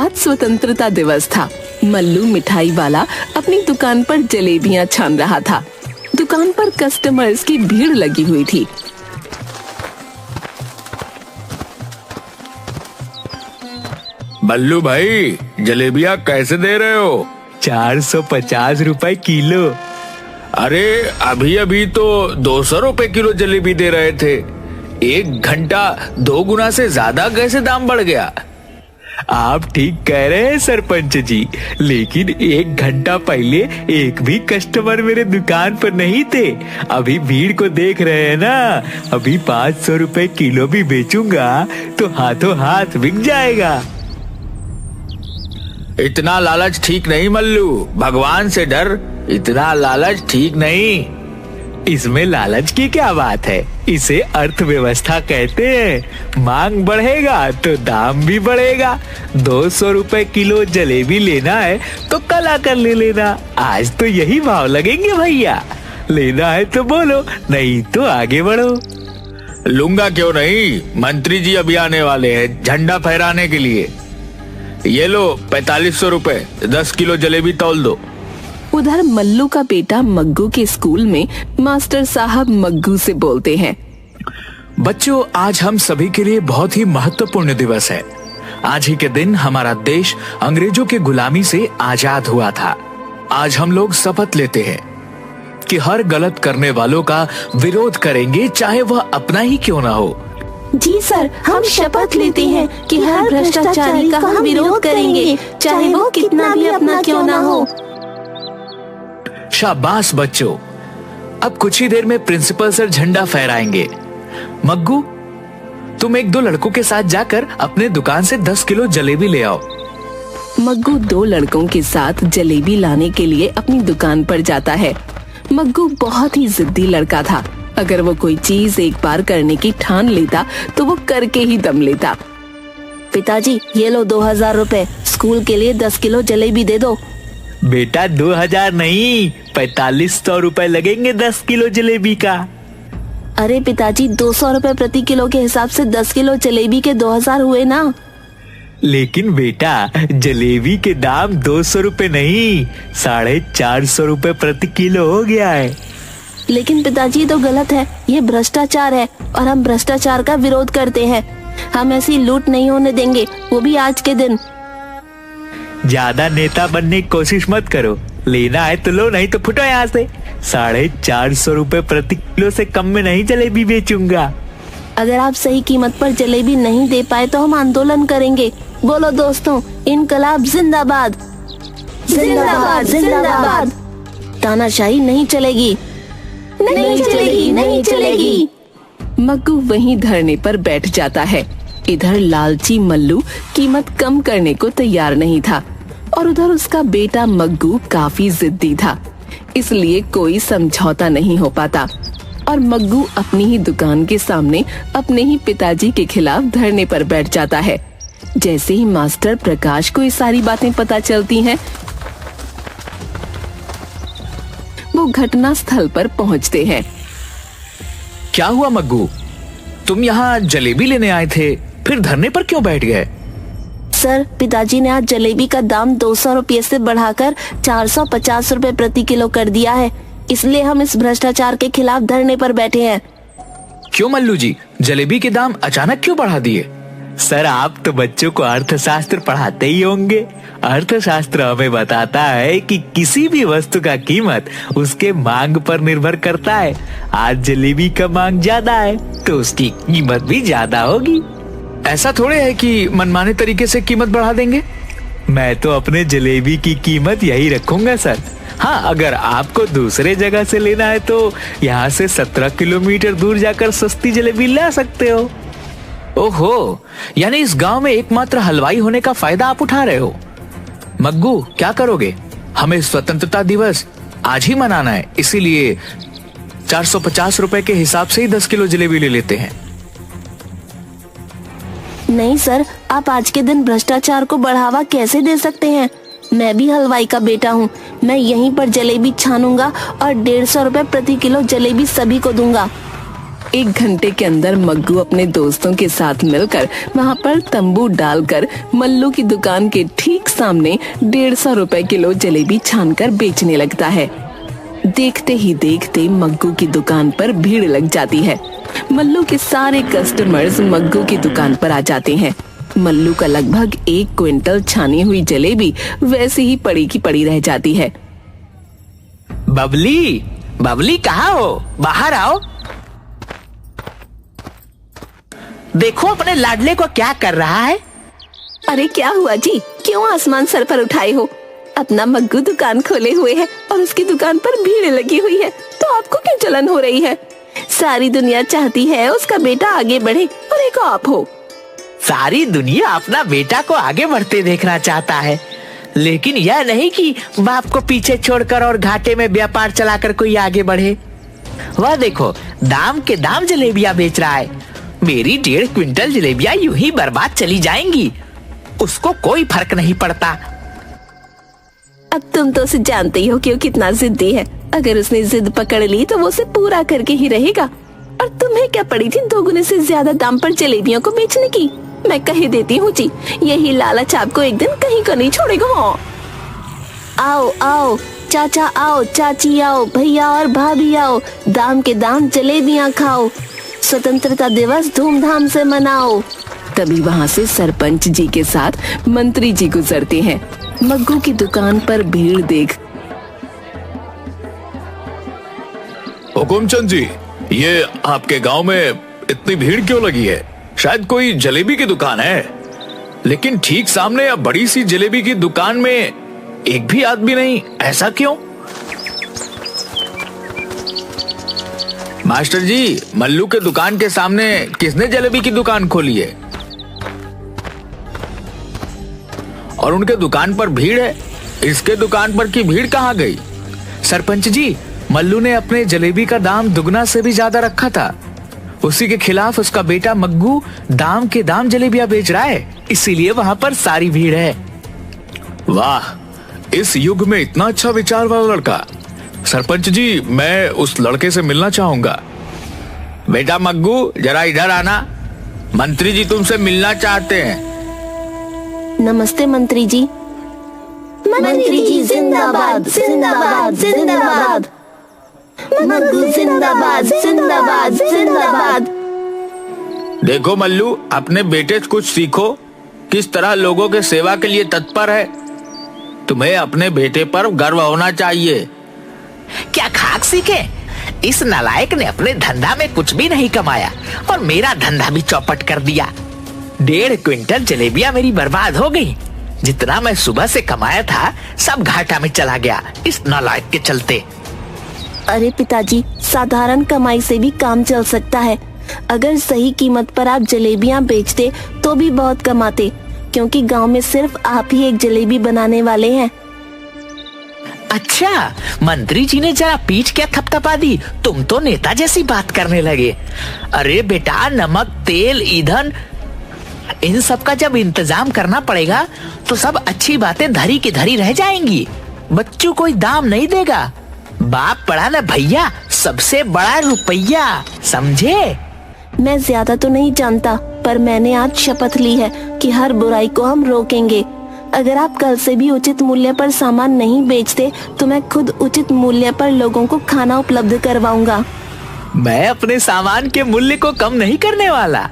आज स्वतंत्रता दिवस था। मल्लू मिठाई वाला अपनी दुकान पर जलेबियां छान रहा था। दुकान पर कस्टमर्स की भीड़ लगी हुई थी। मल्लू भाई, जलेबियां कैसे दे रहे हो? 450 रुपए किलो। अरे अभी अभी तो 200 रुपए किलो जलेबी दे रहे थे। 1 घंटा 2 गुना से ज्यादा कैसे दाम बढ़ गया? आप ठीक कह रहे हैं सरपंच जी, लेकिन 1 घंटा पहले एक भी कस्टमर मेरे दुकान पर नहीं थे। अभी भीड़ को देख रहे हैं ना, अभी 500 रुपए किलो भी बेचूंगा तो हाथों हाथ बिक जाएगा। इतना लालच ठीक नहीं मल्लू, भगवान से डर। इतना लालच ठीक नहीं। इसमें लालच की क्या बात है? इसे अर्थव्यवस्था कहते हैं। मांग बढ़ेगा तो दाम भी बढ़ेगा। 200 रुपए किलो जलेबी लेना है तो कल आकर ले लेना। आज तो यही भाव लगेंगे भैया। लेना है तो बोलो, नहीं तो आगे बढ़ो। लूंगा क्यों नहीं, मंत्री जी अभी आने वाले हैं झंडा फहराने के लिए। ये लो 4500 रुपए, 10 किलो जलेबी तौल दो। उधर मल्लू का बेटा मग्गू के स्कूल में मास्टर साहब मग्गू से बोलते हैं, बच्चों, आज हम सभी के लिए बहुत ही महत्वपूर्ण दिवस है। आज ही के दिन हमारा देश अंग्रेजों के गुलामी से आजाद हुआ था। आज हम लोग शपथ लेते हैं कि हर गलत करने वालों का विरोध करेंगे, चाहे वह अपना ही क्यों ना हो। जी सर, हम शपथ लेते हैं कि हर भ्रष्टाचारी का हम विरोध करेंगे, चाहे वो कितना भी अपना क्यों ना हो। शाबाश बच्चों, अब कुछ ही देर में प्रिंसिपल सर झंडा फहराएंगे। मग्गू, तुम 1-2 लड़कों के साथ जाकर अपने दुकान से 10 किलो जलेबी ले आओ। मग्गू 2 लड़कों के साथ जलेबी लाने के लिए अपनी दुकान पर जाता है। मग्गू बहुत ही जिद्दी लड़का था। अगर वो कोई चीज एक बार करने की ठान लेता तो वो करके ही दम लेता। पिताजी, ये लो 2000 रुपए, स्कूल के लिए 10 किलो जलेबी दे दो। बेटा 2000 नहीं, 4500 रुपए लगेंगे 10 किलो जलेबी का। अरे पिताजी, 200 रुपए प्रति किलो के हिसाब से 10 किलो जलेबी के 2000 हुए ना। लेकिन बेटा, जलेबी के दाम 200 रुपए नहीं, 450 रुपए प्रति किलो हो गया है। लेकिन पिताजी, तो गलत है, ये भ्रष्टाचार है और हम भ्रष्टाचार का विरोध करते हैं। हम ऐसी लूट नहीं होने देंगे, वो भी आज के दिन। ज्यादा नेता बनने की कोशिश मत करो। लेना है तो लो, नहीं तो फुटो यहाँ से। 450 रुपए प्रति किलो से कम में नहीं जलेबी बेचूंगा। अगर आप सही कीमत पर जलेबी नहीं दे पाए तो हम आंदोलन करेंगे। बोलो दोस्तों, इनकलाब जिंदाबाद, जिंदाबाद, जिंदाबाद। तानाशाही नहीं चलेगी, नहीं चलेगी, नहीं चलेगी। मग्गू वहीं धरने पर बैठ जाता है। इधर लालची मल्लू कीमत कम करने को तैयार नहीं था और उधर उसका बेटा मग्गू काफी जिद्दी था, इसलिए कोई समझौता नहीं हो पाता और मग्गू अपनी ही दुकान के सामने अपने ही पिताजी के खिलाफ धरने पर बैठ जाता है। जैसे ही मास्टर प्रकाश को ये सारी बातें पता चलती हैं, वो घटना स्थल पर पहुंचते हैं। क्या हुआ मग्गू, तुम यहाँ जलेबी लेने आए थे, फिर धरने पर क्यों बैठ गए? सर, पिताजी ने आज जलेबी का दाम 200 रुपये से बढ़ाकर 450 रुपए प्रति किलो कर दिया है, इसलिए हम इस भ्रष्टाचार के खिलाफ धरने पर बैठे हैं। क्यों मल्लू जी, जलेबी के दाम अचानक क्यों बढ़ा दिए? सर, आप तो बच्चों को अर्थशास्त्र पढ़ाते ही होंगे। अर्थशास्त्र हमें बताता है कि किसी भी वस्तु का कीमत उसके मांग पर निर्भर करता है। आज जलेबी का मांग ज्यादा है तो उसकी कीमत भी ज्यादा होगी। ऐसा थोड़े है कि मनमाने तरीके से कीमत बढ़ा देंगे। मैं तो अपने जलेबी की कीमत यही रखूंगा सर। हाँ, अगर आपको दूसरे जगह से लेना है तो यहाँ से 17 किलोमीटर दूर जाकर सस्ती जलेबी ला सकते हो। ओहो, यानी इस गांव में एकमात्र हलवाई होने का फायदा आप उठा रहे हो। मग्गू, क्या करोगे? हमें स्वतंत्रता दिवस आज ही मनाना है, इसीलिए 450 रुपए के हिसाब से ही 10 किलो जलेबी ले लेते हैं। नहीं सर, आप आज के दिन भ्रष्टाचार को बढ़ावा कैसे दे सकते हैं? मैं भी हलवाई का बेटा हूँ। मैं यहीं पर जलेबी छानूंगा और 150 रुपए प्रति किलो जलेबी सभी को दूंगा। 1 घंटे के अंदर मग्गू अपने दोस्तों के साथ मिलकर वहाँ पर तंबू डालकर मल्लू की दुकान के ठीक सामने 150 रुपए किलो जलेबी छानकर बेचने लगता है। देखते ही देखते मग्गू की दुकान पर भीड़ लग जाती है। मल्लू के सारे कस्टमर्स मग्गू की दुकान पर आ जाते हैं। मल्लू का लगभग 1 क्विंटल छानी हुई जलेबी वैसे ही पड़ी की पड़ी रह जाती है। बबली, बबली कहाँ हो? बाहर आओ। देखो अपने लाडले को क्या कर रहा है। अरे क्या हुआ जी, क्यों आसमान सर पर उठाए हो? अपना मग्गू दुकान खोले हुए है और उसकी दुकान पर भीड़ लगी हुई है, तो आपको क्यों जलन हो रही है? सारी दुनिया चाहती है उसका बेटा आगे बढ़े और एक आप हो। सारी दुनिया अपना बेटा को आगे बढ़ते देखना चाहता है, लेकिन यह नहीं कि बाप को पीछे छोड़कर और घाटे में व्यापार चलाकर कोई आगे बढ़े। वह देखो दाम के दाम जलेबियां बेच रहा है। मेरी 1.5 क्विंटल जलेबियां यूं ही बर्बाद चली जाएंगी, उसको कोई फर्क नहीं पड़ता। अब तुम तो उसे जानते ही हो कि वो कितना जिद्दी है। अगर उसने जिद पकड़ ली तो वो उसे पूरा करके ही रहेगा। और तुम्हें क्या पड़ी थी 2 गुने से ज्यादा दाम पर जलेबियों को बेचने की? मैं कह देती हूँ जी, यही लालच आपको एक दिन कहीं का नहीं छोड़ेगा। आओ आओ चाचा आओ, चाची आओ, भैया और भाभी आओ, दाम के दाम जलेबियाँ खाओ, स्वतंत्रता दिवस धूमधाम से मनाओ। तभी वहाँ से सरपंच जी के साथ मंत्री जी गुजरते हैं। मग्गू की दुकान पर भीड़ देख हुकुमचंद जी, ये आपके गांव में इतनी भीड़ क्यों लगी है? शायद कोई जलेबी की दुकान है, लेकिन ठीक सामने अब बड़ी सी जलेबी की दुकान में एक भी आदमी नहीं, ऐसा क्यों? मास्टर जी, मल्लू के दुकान के सामने किसने जलेबी की दुकान खोली है? और उनके दुकान पर भीड़ है, इसके दुकान पर की भीड़ कहाँ गई? सरपंच जी, मल्लू ने अपने जलेबी का दाम दुगना से भी ज्यादा रखा था। उसी के खिलाफ उसका बेटा मग्गू दाम के दाम जलेबियां बेच रहा है, इसीलिए वहाँ पर सारी भीड़ है। वाह, इस युग में इतना अच्छा विचार वाला लड़का। सरपंच जी, मैं उस लड़के से मिलना चाहूंगा। बेटा मग्गू, जरा इधर आना, मंत्री जी तुमसे मिलना चाहते हैं। नमस्ते मंत्री जी। मंत्री जी जिंदाबाद जिंदाबाद जिंदाबाद, मग्गू जिंदाबाद जिंदाबाद जिंदाबाद। देखो मल्लू, अपने बेटे से कुछ सीखो, किस तरह लोगों के सेवा के लिए तत्पर है। तुम्हें अपने बेटे पर गर्व होना चाहिए। क्या खाक सीखे? इस नालायक ने अपने धंधा में कुछ भी नहीं कमाया और मेरा धंधा भी चौपट कर दिया। 1.5 क्विंटल जलेबियां मेरी बर्बाद हो गई। जितना मैं सुबह से कमाया था सब घाटा में चला गया इस नालायक के चलते। अरे पिताजी, साधारण कमाई से भी काम चल सकता है। अगर सही कीमत पर आप जलेबियां बेचते तो भी बहुत कमाते, क्योंकि गांव में सिर्फ आप ही एक जलेबी बनाने वाले हैं। अच्छा, मंत्री जी ने जरा पीठ क्या थपथपा दी, तुम तो नेता जैसी बात करने लगे। अरे बेटा, नमक, तेल, ईंधन, इन सब का जब इंतजाम करना पड़ेगा तो सब अच्छी बातें धरी की धरी रह जाएंगी। बच्चों कोई दाम नहीं देगा। बाप पड़ा ना भैया, सबसे बड़ा रुपया, समझे? मैं ज्यादा तो नहीं जानता, पर मैंने आज शपथ ली है कि हर बुराई को हम रोकेंगे। अगर आप कल से भी उचित मूल्य पर सामान नहीं बेचते तो मैं खुद उचित मूल्य पर लोगों को खाना उपलब्ध करवाऊंगा। मैं अपने सामान के मूल्य को कम नहीं करने वाला।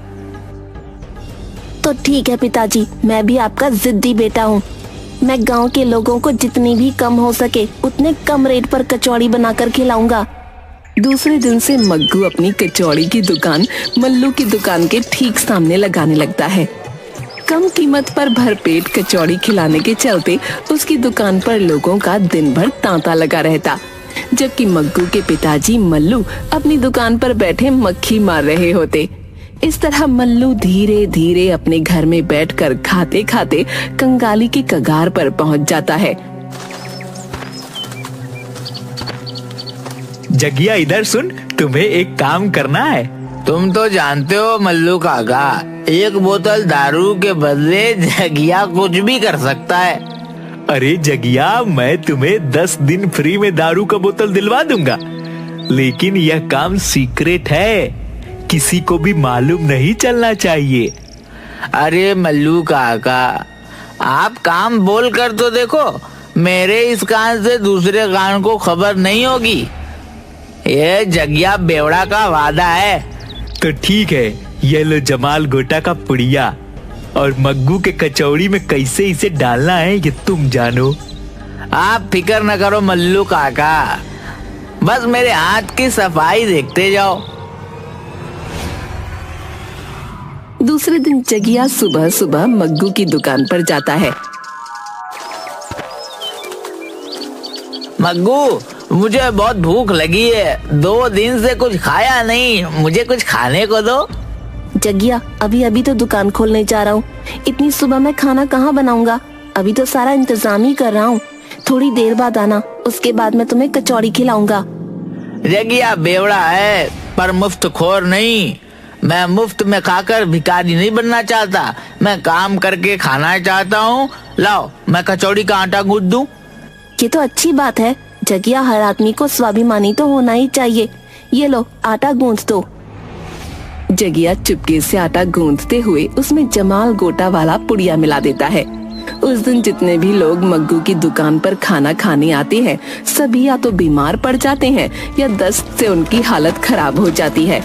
तो ठीक है पिताजी, मैं भी आपका जिद्दी बेटा हूँ। मैं गांव के लोगों को जितनी भी कम हो सके उतने कम रेट पर कचौड़ी बनाकर खिलाऊंगा। दूसरे दिन से मग्गू अपनी कचौड़ी की दुकान मल्लू की दुकान के ठीक सामने लगाने लगता है। कम कीमत पर भरपेट कचौड़ी खिलाने के चलते उसकी दुकान पर लोगों का दिन भर तांता लगा रहता, जबकि मग्गू के पिताजी मल्लू अपनी दुकान पर बैठे मक्खी मार रहे होते। इस तरह मल्लू धीरे धीरे अपने घर में बैठकर खाते खाते कंगाली की कगार पर पहुंच जाता है। जगिया, इधर सुन, तुम्हें एक काम करना है। तुम तो जानते हो मल्लू काका, एक बोतल दारू के बदले जगिया कुछ भी कर सकता है। अरे जगिया, मैं तुम्हें 10 दिन फ्री में दारू का बोतल दिलवा दूंगा, लेकिन यह काम सीक्रेट है। किसी को भी मालूम नहीं चलना चाहिए। अरे मल्लू काका, आप काम बोल कर तो देखो, मेरे इस कान से दूसरे कान को खबर नहीं होगी। ये जगिया बेवड़ा का वादा है। तो ठीक है, ये लो जमाल गोटा का पुड़िया, और मग्गू के कचौड़ी में कैसे इसे डालना है ये तुम जानो। आप फिक्र न करो मल्लू काका, बस मेरे हाथ की सफाई देखते जाओ। दूसरे दिन जगिया सुबह सुबह मग्गू की दुकान पर जाता है। मग्गू, मुझे बहुत भूख लगी है, 2 दिन से कुछ खाया नहीं, मुझे कुछ खाने को दो। जगिया, अभी अभी तो दुकान खोलने जा रहा हूँ, इतनी सुबह मैं खाना कहाँ बनाऊंगा? अभी तो सारा इंतजाम ही कर रहा हूँ। थोड़ी देर बाद आना, उसके बाद मैं तुम्हें कचौड़ी खिलाऊंगा। जगिया बेवड़ा है पर मुफ्त खोर नहीं। मैं मुफ्त में खाकर भिखारी नहीं बनना चाहता, मैं काम करके खाना चाहता हूँ। लाओ, मैं कचौड़ी का आटा गूंथ दूं। ये तो अच्छी बात है जगिया, हर आदमी को स्वाभिमानी तो होना ही चाहिए। ये लो, आटा गूंथ दो। जगिया चुपके से आटा गूंथते हुए उसमें जमाल गोटा वाला पुड़िया मिला देता है। उस दिन जितने भी लोग मग्गू की दुकान पर खाना खाने आते हैं, सभी या तो बीमार पड़ जाते हैं या दस्त से उनकी हालत खराब हो जाती है।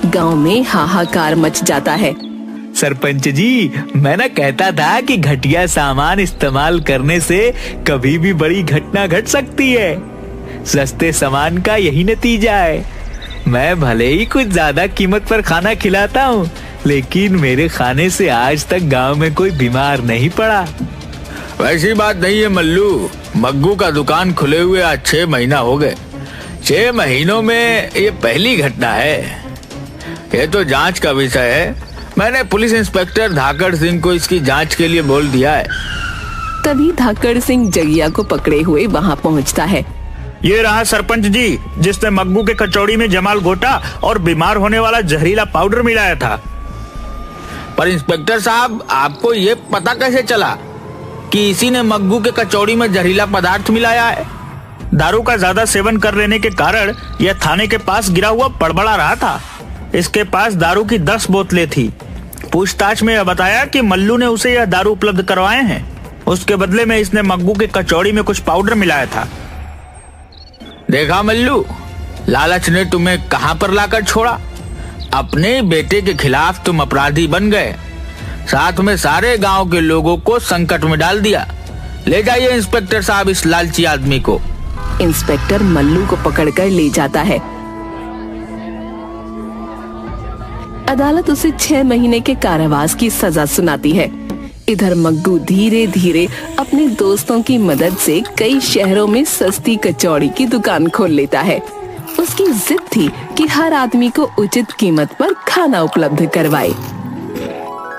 गांव में हाहाकार मच जाता है। सरपंच जी, मैं ना कहता था कि घटिया सामान इस्तेमाल करने से कभी भी बड़ी घटना घट सकती है। सस्ते सामान का यही नतीजा है। मैं भले ही कुछ ज्यादा कीमत पर खाना खिलाता हूँ, लेकिन मेरे खाने से आज तक गांव में कोई बीमार नहीं पड़ा। वैसी बात नहीं है मल्लू, मग्गू का दुकान खुले हुए आज 6 महीना हो गए। 6 महीनों में ये पहली घटना है। ये तो जांच का विषय है। मैंने पुलिस इंस्पेक्टर धाकड़ सिंह को इसकी जांच के लिए बोल दिया है। तभी धाकड़ सिंह जगिया को पकड़े हुए वहाँ पहुँचता है। ये रहा सरपंच जी, जिसने मग्गू के कचौड़ी में जमाल गोटा और बीमार होने वाला जहरीला पाउडर मिलाया था। पर इंस्पेक्टर साहब, आपको ये पता कैसे चला कि इसी ने मग्गू के कचौड़ी में जहरीला पदार्थ मिलाया है? दारू का ज्यादा सेवन कर लेने के कारण यह थाने के पास गिरा हुआ बड़बड़ा रहा था। इसके पास दारू की 10 बोतलें थी। पूछताछ में यह बताया कि मल्लू ने उसे यह दारू उपलब्ध करवाए हैं। उसके बदले में इसने मग्गू के कचौड़ी में कुछ पाउडर मिलाया था। देखा मल्लू, लालच ने तुम्हें कहां पर लाकर छोड़ा। अपने बेटे के खिलाफ तुम अपराधी बन गए, साथ में सारे गांव के लोगों को संकट में डाल दिया। ले जाइए इंस्पेक्टर साहब इस लालची आदमी को। इंस्पेक्टर मल्लू को पकड़कर ले जाता है। अदालत उसे 6 महीने के कारावास की सजा सुनाती है। इधर मग्गू धीरे धीरे अपने दोस्तों की मदद से कई शहरों में सस्ती कचौड़ी की दुकान खोल लेता है। उसकी जिद थी कि हर आदमी को उचित कीमत पर खाना उपलब्ध करवाए।